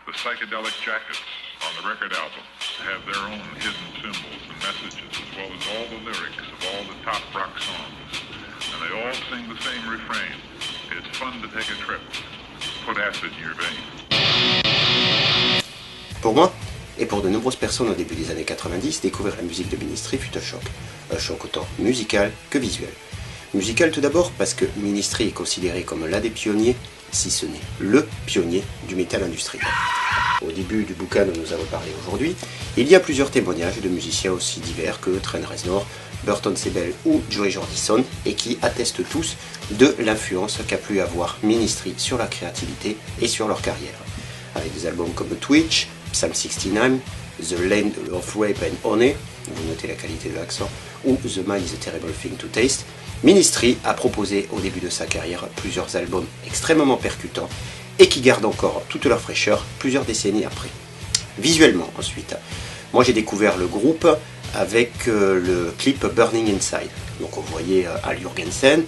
The psychedelic jackets on the record album have their own hidden symbols and messages, as well as all the lyrics of all the top rock songs. And they all sing the same refrain. It's fun to take a trip. Put acid in your veins. Pour moi, et pour de nombreuses personnes au début des années 90, découvrir la musique de Ministry fut un choc. Un choc autant musical que visuel. Musical tout d'abord parce que Ministry est considéré comme l'un des pionniers, si ce n'est le pionnier du métal industriel. Au début du bouquin dont nous allons parler aujourd'hui, il y a plusieurs témoignages de musiciens aussi divers que Trent Reznor, Burton Sebel ou Joey Jordison, et qui attestent tous de l'influence qu'a pu avoir Ministry sur la créativité et sur leur carrière. Avec des albums comme Twitch, Psalm 69, The Land of Rape and Honey, vous notez la qualité de l'accent, ou The Mind is a Terrible Thing to Taste, Ministry a proposé au début de sa carrière plusieurs albums extrêmement percutants et qui gardent encore toute leur fraîcheur plusieurs décennies après. Visuellement ensuite, moi j'ai découvert le groupe avec le clip Burning Inside. Donc on voyait Al Jourgensen,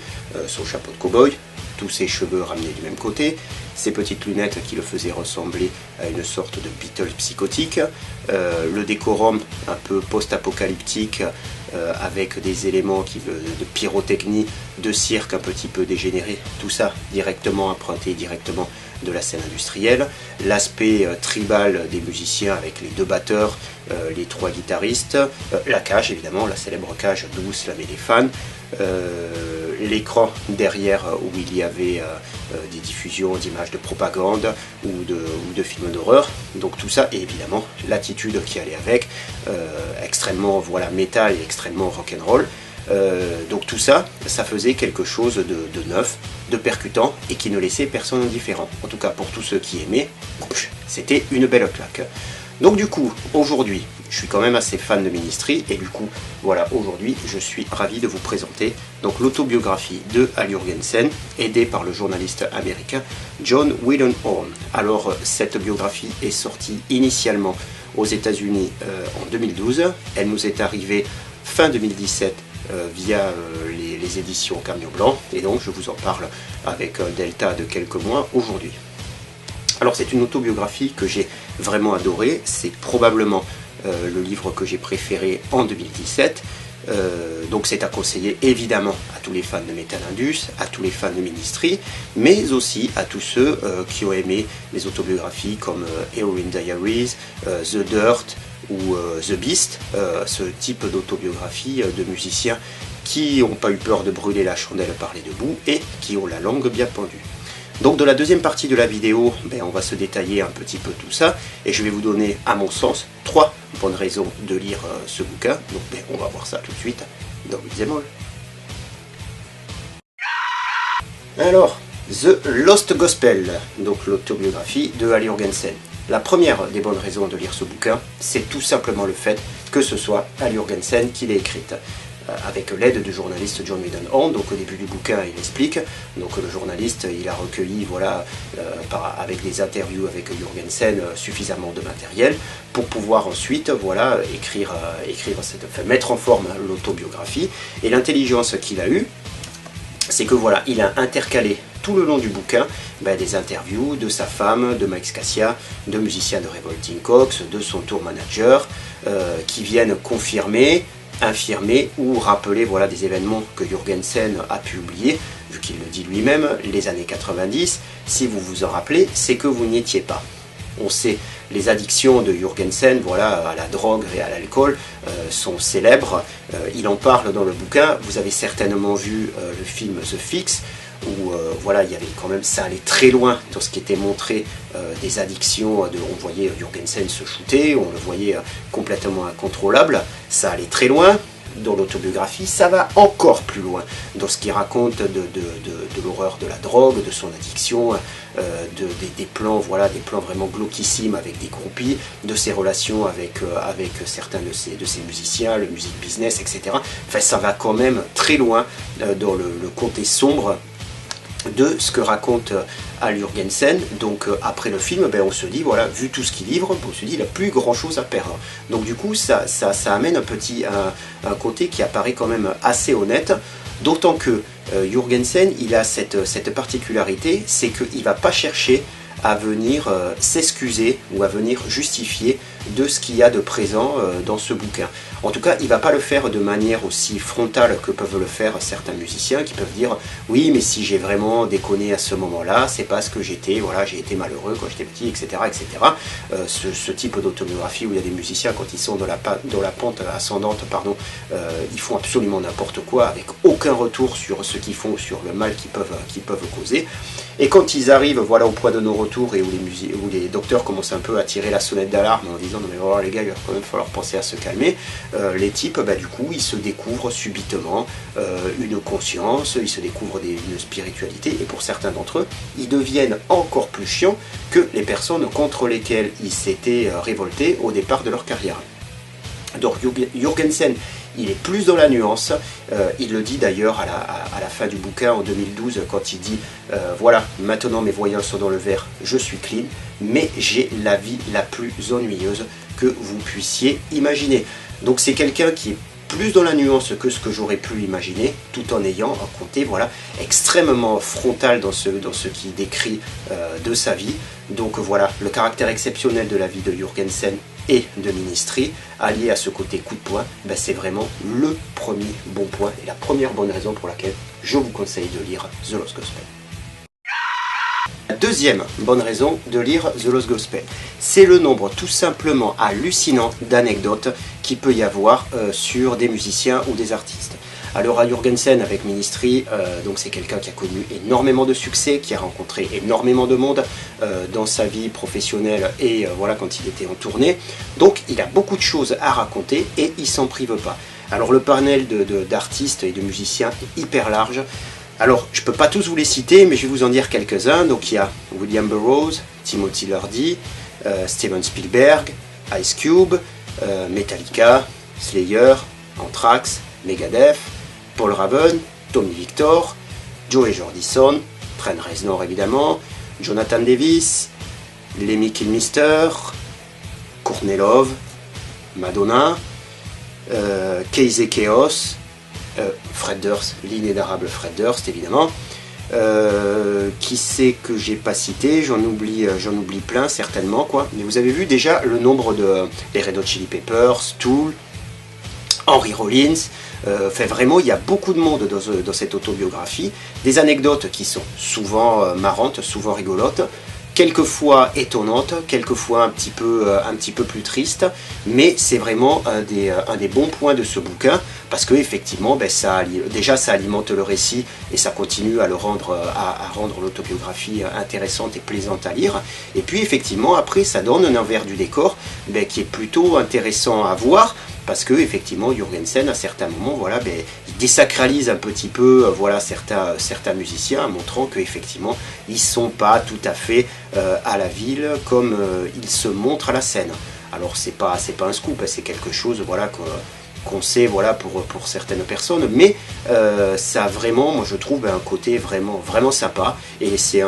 son chapeau de cow-boy, tous ses cheveux ramenés du même côté, ses petites lunettes qui le faisaient ressembler à une sorte de Beatles psychotique, le décorum un peu post-apocalyptique avec des éléments de pyrotechnie, de cirque un petit peu dégénéré, tout ça directement emprunté directement de la scène industrielle, l'aspect tribal des musiciens avec les deux batteurs, les trois guitaristes, la cage évidemment, la célèbre cage d'où slamaient les fans, l'écran derrière où il y avait des diffusions d'images de propagande ou de films d'horreur, donc tout ça, et évidemment l'attitude qui allait avec, extrêmement voilà, métal et extrêmement rock'n'roll. Donc tout ça, ça faisait quelque chose de neuf, de percutant et qui ne laissait personne indifférent. En tout cas pour tous ceux qui aimaient, c'était une belle claque. Donc du coup, aujourd'hui, je suis quand même assez fan de Ministry et du coup, voilà, aujourd'hui, je suis ravi de vous présenter donc l'autobiographie de Al Jourgensen, aidé par le journaliste américain John Widenhorn. Alors cette biographie est sortie initialement aux États-Unis en 2012. Elle nous est arrivée fin 2017 via les éditions Camion Blanc, et donc je vous en parle avec un delta de quelques mois aujourd'hui. Alors c'est une autobiographie que j'ai vraiment adorée, c'est probablement le livre que j'ai préféré en 2017, donc c'est à conseiller évidemment à tous les fans de Metal Indus, à tous les fans de Ministry, mais aussi à tous ceux qui ont aimé les autobiographies comme Heroin Diaries, The Dirt, ou The Beast, ce type d'autobiographie de musiciens qui n'ont pas eu peur de brûler la chandelle par les deux bouts et qui ont la langue bien pendue. Donc dans la deuxième partie de la vidéo, on va se détailler un petit peu tout ça et je vais vous donner, à mon sens, 3 bonnes raisons de lire ce bouquin. Donc on va voir ça tout de suite dans Beat'em All. Alors, The Lost Gospel, donc l'autobiographie de Al Jourgensen. La première des bonnes raisons de lire ce bouquin, c'est tout simplement le fait que ce soit Al Jourgensen qui l'ait écrite, avec l'aide du journaliste John Widenhorn. Donc au début du bouquin, il explique, donc le journaliste, il a recueilli, voilà, avec des interviews avec Jourgensen, suffisamment de matériel pour pouvoir ensuite, voilà, mettre en forme l'autobiographie. Et l'intelligence qu'il a eue, c'est que voilà, il a intercalé tout le long du bouquin des interviews de sa femme, de Mike Scacia, de musiciens de Revolting Cocks, de son tour manager, qui viennent confirmer, infirmer ou rappeler voilà, des événements que Jourgensen a pu oublier, vu qu'il le dit lui-même, les années 90, si vous vous en rappelez, c'est que vous n'y étiez pas. On sait, les addictions de Jourgensen, voilà, à la drogue et à l'alcool, sont célèbres. Il en parle dans le bouquin. Vous avez certainement vu le film The Fix, où voilà, il y avait quand même, ça allait très loin dans ce qui était montré des addictions. On voyait Jourgensen se shooter, on le voyait complètement incontrôlable. Ça allait très loin. Dans l'autobiographie, ça va encore plus loin dans ce qu'il raconte de l'horreur de la drogue, de son addiction, des plans, voilà, des plans vraiment glauquissimes avec des groupies, de ses relations avec certains de ses musiciens, le music business, etc. Enfin, ça va quand même très loin dans le côté sombre de ce que raconte Al Jourgensen. Donc après le film, on se dit, voilà, vu tout ce qu'il livre, on se dit, il n'a plus grand chose à perdre. Donc du coup, ça amène un côté qui apparaît quand même assez honnête, d'autant que Jourgensen, il a cette particularité, c'est qu'il ne va pas chercher à venir s'excuser ou à venir justifier de ce qu'il y a de présent dans ce bouquin. En tout cas, il ne va pas le faire de manière aussi frontale que peuvent le faire certains musiciens qui peuvent dire « Oui, mais si j'ai vraiment déconné à ce moment-là, c'est parce que j'étais, voilà, j'ai été malheureux quand j'étais petit, etc. etc. » Ce type d'autobiographie où il y a des musiciens, quand ils sont dans la pente ascendante, pardon, ils font absolument n'importe quoi, avec aucun retour sur ce qu'ils font, sur le mal qu'ils peuvent causer. Et quand ils arrivent, voilà, au point de nos retours et où les docteurs commencent un peu à tirer la sonnette d'alarme en disant « Non mais voilà les gars, il va quand même falloir penser à se calmer », les types, du coup, ils se découvrent subitement une conscience, ils se découvrent une spiritualité, et pour certains d'entre eux, ils deviennent encore plus chiants que les personnes contre lesquelles ils s'étaient révoltés au départ de leur carrière. Donc Jürgensen, il est plus dans la nuance, il le dit d'ailleurs à la fin du bouquin en 2012 quand il dit voilà, maintenant mes voyants sont dans le vert, je suis clean, mais j'ai la vie la plus ennuyeuse que vous puissiez imaginer. Donc c'est quelqu'un qui est plus dans la nuance que ce que j'aurais pu imaginer, tout en ayant un côté voilà, extrêmement frontal dans ce qu'il décrit de sa vie. Donc voilà, le caractère exceptionnel de la vie de Jürgensen et de Ministry, allié à ce côté coup de poing, c'est vraiment le premier bon point et la première bonne raison pour laquelle je vous conseille de lire The Lost Gospel. La deuxième bonne raison de lire The Lost Gospel, c'est le nombre tout simplement hallucinant d'anecdotes qu'il peut y avoir sur des musiciens ou des artistes. Alors à Jürgensen avec Ministry, donc c'est quelqu'un qui a connu énormément de succès, qui a rencontré énormément de monde dans sa vie professionnelle et voilà quand il était en tournée. Donc il a beaucoup de choses à raconter et il s'en prive pas. Alors le panel d'artistes et de musiciens est hyper large. Alors, je ne peux pas tous vous les citer, mais je vais vous en dire quelques-uns. Donc, il y a William Burroughs, Timothy Leary, Steven Spielberg, Ice Cube, Metallica, Slayer, Anthrax, Megadeth, Paul Raven, Tommy Victor, Joey Jordison, Trent Reznor évidemment, Jonathan Davis, Lemmy Kilmister, Courtney Love, Madonna, Casey Chaos, Fred Durst, l'inénarrable Fred Durst évidemment. Qui c'est que j'ai pas cité, j'en oublie plein certainement quoi. Mais vous avez vu déjà le nombre de les Red Hot Chili Peppers, Tool, Henry Rollins. Fait vraiment il y a beaucoup de monde dans cette autobiographie. Des anecdotes qui sont souvent marrantes, souvent rigolotes. Quelquefois étonnante, quelquefois un petit peu plus triste, mais c'est vraiment un des bons points de ce bouquin, parce que effectivement, ça alimente le récit et ça continue à rendre l'autobiographie intéressante et plaisante à lire. Et puis effectivement, après, ça donne un envers du décor qui est plutôt intéressant à voir, parce que effectivement, Jürgensen, à certains moments, voilà, il désacralise un petit peu, voilà, certains musiciens, montrant qu'effectivement, ils sont pas tout à fait à la ville comme ils se montrent à la scène. Alors c'est pas un scoop, c'est quelque chose, voilà, qu'on sait, voilà, pour certaines personnes, mais ça a vraiment, moi je trouve, un côté vraiment sympa, et c'est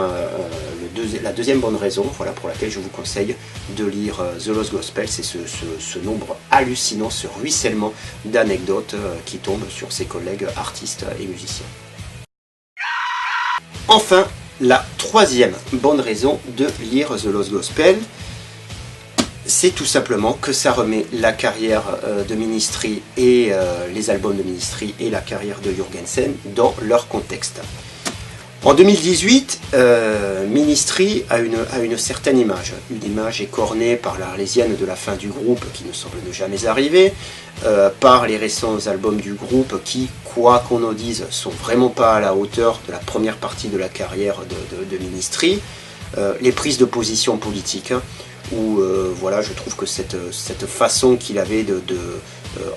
la deuxième bonne raison, voilà, pour laquelle je vous conseille de lire The Lost Gospel, c'est ce nombre hallucinant, ce ruissellement d'anecdotes qui tombent sur ses collègues artistes et musiciens. Enfin, la troisième bonne raison de lire The Lost Gospel, c'est tout simplement que ça remet la carrière de Ministry et les albums de Ministry et la carrière de Jürgensen dans leur contexte. En 2018, Ministry a une certaine image. Une image écornée par l'Arlésienne de la fin du groupe qui ne semble ne jamais arriver, par les récents albums du groupe qui, quoi qu'on en dise, sont vraiment pas à la hauteur de la première partie de la carrière de Ministry, les prises de position politiques, où voilà, je trouve que cette façon qu'il avait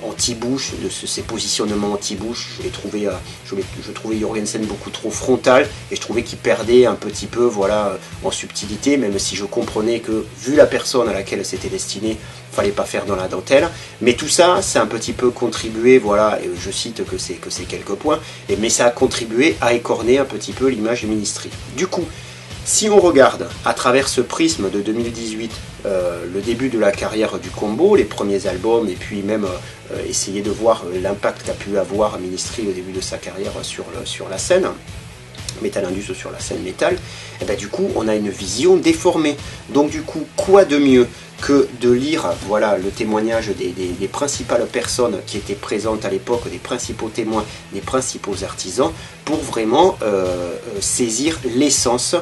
anti-Bush, de ces positionnements anti-Bush, je trouvais Jürgensen beaucoup trop frontal, et je trouvais qu'il perdait un petit peu, voilà, en subtilité, même si je comprenais que, vu la personne à laquelle c'était destiné, fallait pas faire dans la dentelle. Mais tout ça, ça a un petit peu contribué, voilà, et je cite que c'est quelques points, mais ça a contribué à écorner un petit peu l'image du Ministry. Du coup, si on regarde à travers ce prisme de 2018 le début de la carrière du combo, les premiers albums, et puis même essayer de voir l'impact qu'a pu avoir Ministry au début de sa carrière sur la scène, Metal Indus sur la scène métal, et ben, du coup on a une vision déformée. Donc du coup, quoi de mieux que de lire voilà, le témoignage des principales personnes qui étaient présentes à l'époque, des principaux témoins, des principaux artisans, pour vraiment saisir l'essence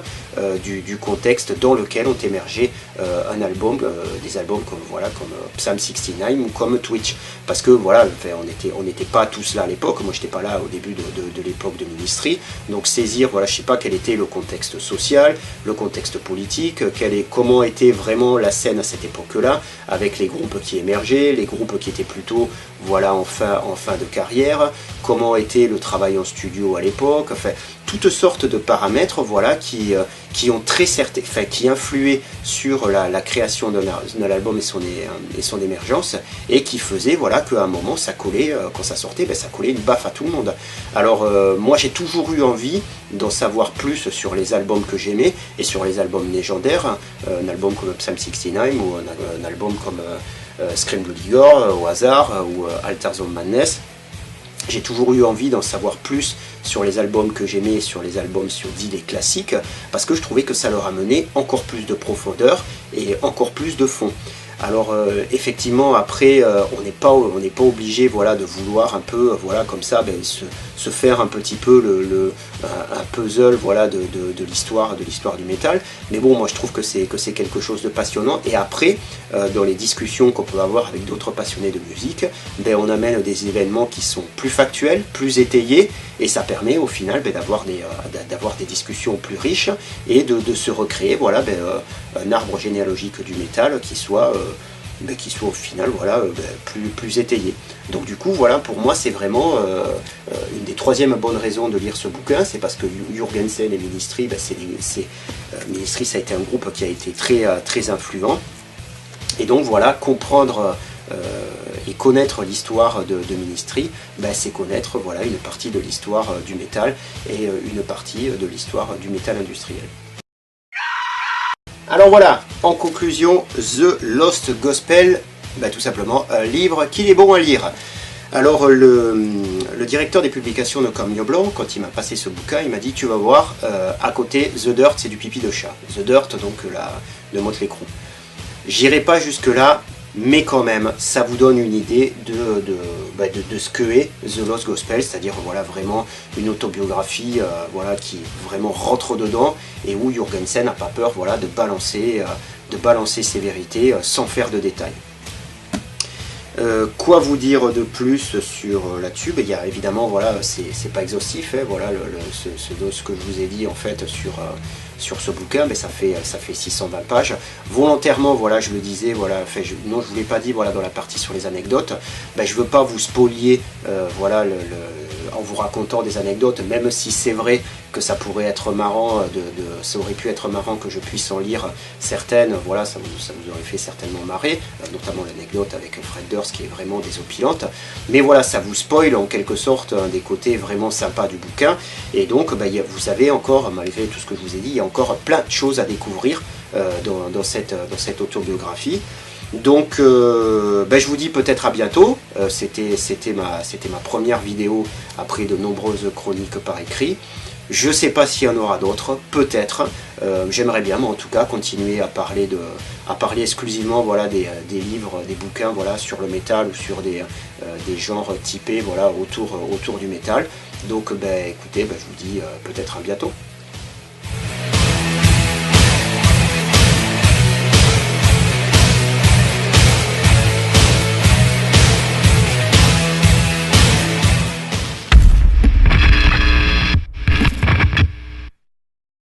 du contexte dans lequel ont émergé un album, des albums comme, voilà, comme Psalm 69 ou comme Twitch. Parce que voilà, on n'était pas tous là à l'époque, moi j'étais pas là au début de l'époque de Ministry, donc saisir, voilà, je sais pas quel était le contexte social, le contexte politique, comment était vraiment la scène à cette époque-là, avec les groupes qui émergeaient, les groupes qui étaient plutôt voilà, en fin de carrière, comment était le travail en studio à l'époque, enfin, toutes sortes de paramètres voilà, qui ont qui influaient sur la création d'un album et son émergence, et qui faisaient voilà, qu'à un moment ça collait, quand ça sortait, ben, ça collait une baffe à tout le monde. Alors moi j'ai toujours eu envie d'en savoir plus sur les albums que j'aimais et sur les albums légendaires, un album comme Psalm 69 ou un album comme Scream Bloody Gore au hasard, ou Altars of Madness. J'ai toujours eu envie d'en savoir plus sur les albums que j'aimais, sur les albums dits les classiques, parce que je trouvais que ça leur amenait encore plus de profondeur et encore plus de fond. Alors effectivement après on n'est pas obligé voilà, de vouloir un peu voilà, comme ça ben, se faire un petit peu un puzzle voilà, de l'histoire du métal, mais bon moi je trouve que c'est quelque chose de passionnant, et après dans les discussions qu'on peut avoir avec d'autres passionnés de musique, ben, on amène des événements qui sont plus factuels, plus étayés, et ça permet au final ben, d'avoir des discussions plus riches et de se recréer voilà, ben, un arbre généalogique du métal qui soit au final voilà, plus étayé. Donc du coup voilà, pour moi c'est vraiment une des troisièmes bonnes raisons de lire ce bouquin, c'est parce que Jürgensen et Ministry, Ministry ça a été un groupe qui a été très influent, et donc voilà, comprendre et connaître l'histoire de Ministry, ben, c'est connaître voilà, une partie de l'histoire du métal et une partie de l'histoire du métal industriel. Alors voilà, en conclusion, The Lost Gospel, ben, tout simplement un livre qu'il est bon à lire. Alors le directeur des publications de Camio Blanc, quand il m'a passé ce bouquin, il m'a dit tu vas voir, à côté The Dirt c'est du pipi de chat. The Dirt donc de Motley Crue. J'irai pas jusque là, mais quand même ça vous donne une idée de ce que est The Lost Gospel, c'est-à-dire voilà, vraiment une autobiographie voilà, qui vraiment rentre dedans, et où Jürgensen n'a pas peur voilà, de balancer ses vérités sans faire de détails. Quoi vous dire de plus sur là-dessus? Ben, il y a évidemment, voilà, c'est pas exhaustif, hein, voilà, ce que je vous ai dit en fait sur ce bouquin, ben, ça fait 620 pages. Volontairement, voilà, je le disais, voilà, enfin, non, je vous l'ai pas dit, voilà, dans la partie sur les anecdotes, ben, je veux pas vous spolier, voilà, en vous racontant des anecdotes, même si c'est vrai que ça pourrait être marrant, ça aurait pu être marrant que je puisse en lire certaines, voilà, ça vous aurait fait certainement marrer, notamment l'anecdote avec Fred Durst qui est vraiment désopilante, mais voilà, ça vous spoil en quelque sorte un des côtés vraiment sympas du bouquin, et donc ben, vous avez encore, malgré tout ce que je vous ai dit, il y a encore plein de choses à découvrir dans cette autobiographie. Donc ben, je vous dis peut-être à bientôt. C'était ma première vidéo après de nombreuses chroniques par écrit. Je ne sais pas s'il y en aura d'autres, peut-être. J'aimerais bien, mais en tout cas, continuer à parler exclusivement voilà, des livres, des bouquins voilà, sur le métal ou sur des genres typés voilà, autour du métal. Donc ben, écoutez, ben, je vous dis peut-être à bientôt.